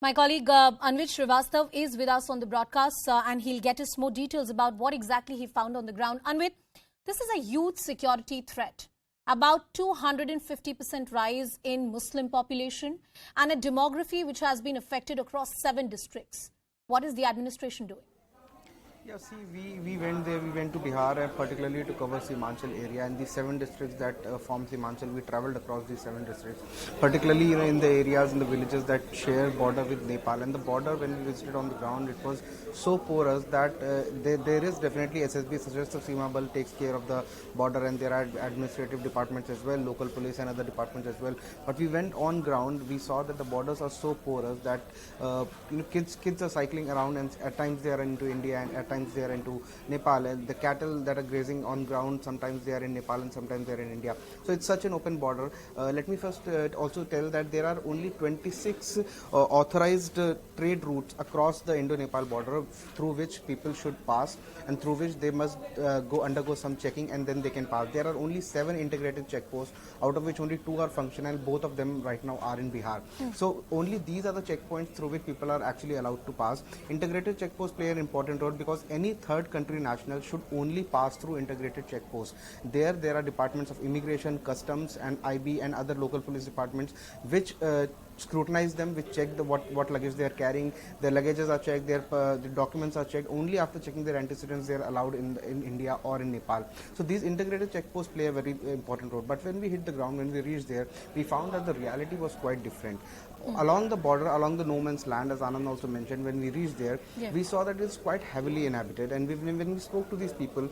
My colleague Anvit Srivastav is with us on the broadcast and he'll get us more details about what exactly he found on the ground. Anvit, this is a huge security threat. About 250% rise in Muslim population and a demography which has been affected across 7 districts. What is the administration doing? Yeah, see, we went there, we went to Bihar and particularly to cover Simachal area and the 7 districts that form Simachal. We travelled across these 7 districts, particularly in the areas, in the villages that share border with Nepal. And the border, when we visited on the ground, it was so porous that there is definitely SSB, Sashastra Seema Bal, takes care of the border, and there are administrative departments as well, local police and other departments as well. But we went on ground, we saw that the borders are so porous that kids are cycling around, and at times they are into India and at times they are into Nepal, and the cattle that are grazing on ground, sometimes they are in Nepal and sometimes they are in India. So it's such an open border. Let me first also tell that there are only 26 authorized trade routes across the Indo-Nepal border through which people should pass and through which they must undergo some checking and then they can pass. There are only 7 integrated checkposts, out of which only 2 are functional. Both of them right now are in Bihar. So only these are the checkpoints through which people are actually allowed to pass. Integrated checkposts play an important role because any third country national should only pass through integrated checkposts. There are departments of immigration, customs and IB and other local police departments which scrutinize them, which check what luggage they are carrying. Their luggages are checked, their documents are checked. Only after checking their antecedents they are allowed in India or in Nepal. So these integrated checkposts play a very important role. But when we hit the ground, when we reached there, we found that the reality was quite different. Along the border, along the no man's land, as Anand also mentioned, when we reached there, we saw that it's quite heavily inhabited. And when we spoke to these people,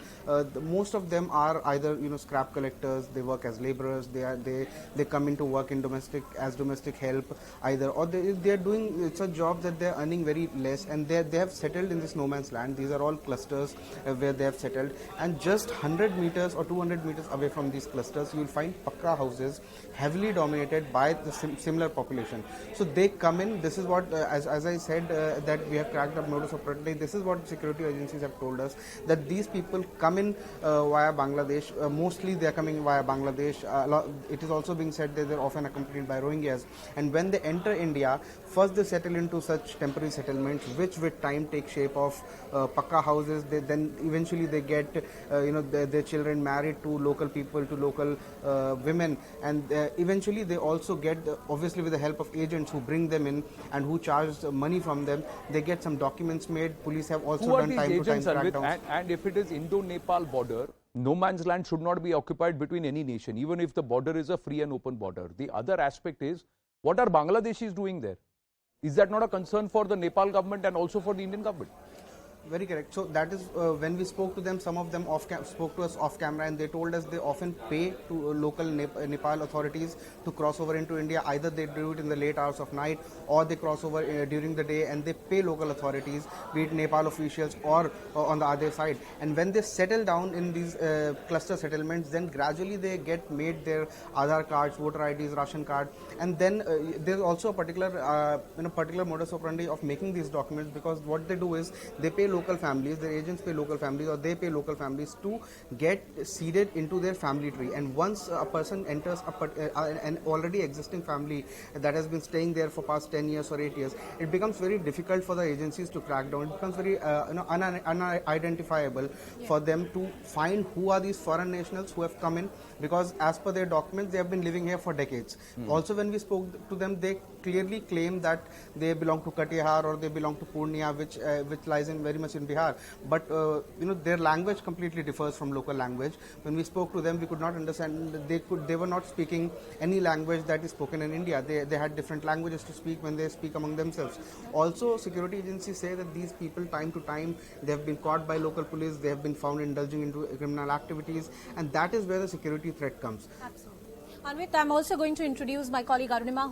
most of them are either scrap collectors, they work as laborers, they come into work in domestic help, either, or they are doing it's a job that they are earning very less, and they have settled in this no man's land. These are all clusters where they have settled, and just 100 meters or 200 meters away from these clusters, you will find pakka houses heavily dominated by the similar population. So they come in. This is what, as I said, that we have cracked up modus operandi. This is what security agencies have told us, that these people come in via Bangladesh. Mostly they are coming via Bangladesh. It is also being said that they are often accompanied by Rohingyas. And when they enter India, first they settle into such temporary settlements, which with time take shape of pakka houses. Then eventually they get their children married to local people, to local women, and eventually they also get, obviously with the help of agents who bring them in and who charge money from them, they get some documents made. Police have also done time to time crackdowns. And if it is Indo-Nepal border, no man's land should not be occupied between any nation, even if the border is a free and open border. The other aspect is, what are Bangladeshis doing there? Is that not a concern for the Nepal government and also for the Indian government? Very correct. So that is when we spoke to them, some of them spoke to us off camera, and they told us they often pay to local Nepal authorities to cross over into India. Either they do it in the late hours of night or they cross over during the day, and they pay local authorities, be it Nepal officials or on the other side. And when they settle down in these cluster settlements, then gradually they get made their Aadhaar cards, voter IDs, ration card, and then there's also a particular modus operandi of making these documents, because what they do is they pay local families, their agents pay local families, or they pay local families to get seeded into their family tree. And once a person enters an already existing family that has been staying there for past 10 years or 8 years, it becomes very difficult for the agencies to crack down. It becomes very unidentifiable for them to find who are these foreign nationals who have come in, because as per their documents they have been living here for decades. Also, when we spoke to them, they clearly claim that they belong to Katihar or they belong to Purnia, which lies in very much in Bihar, but their language completely differs from local language. When we spoke to them, we could not understand. They were not speaking any language that is spoken in India. They had different languages to speak when they speak among themselves. Also, security agencies say that these people, time to time, they have been caught by local police. They have been found indulging into criminal activities, and that is where the security threat comes. Absolutely. Anvit, I'm also going to introduce my colleague Arunima.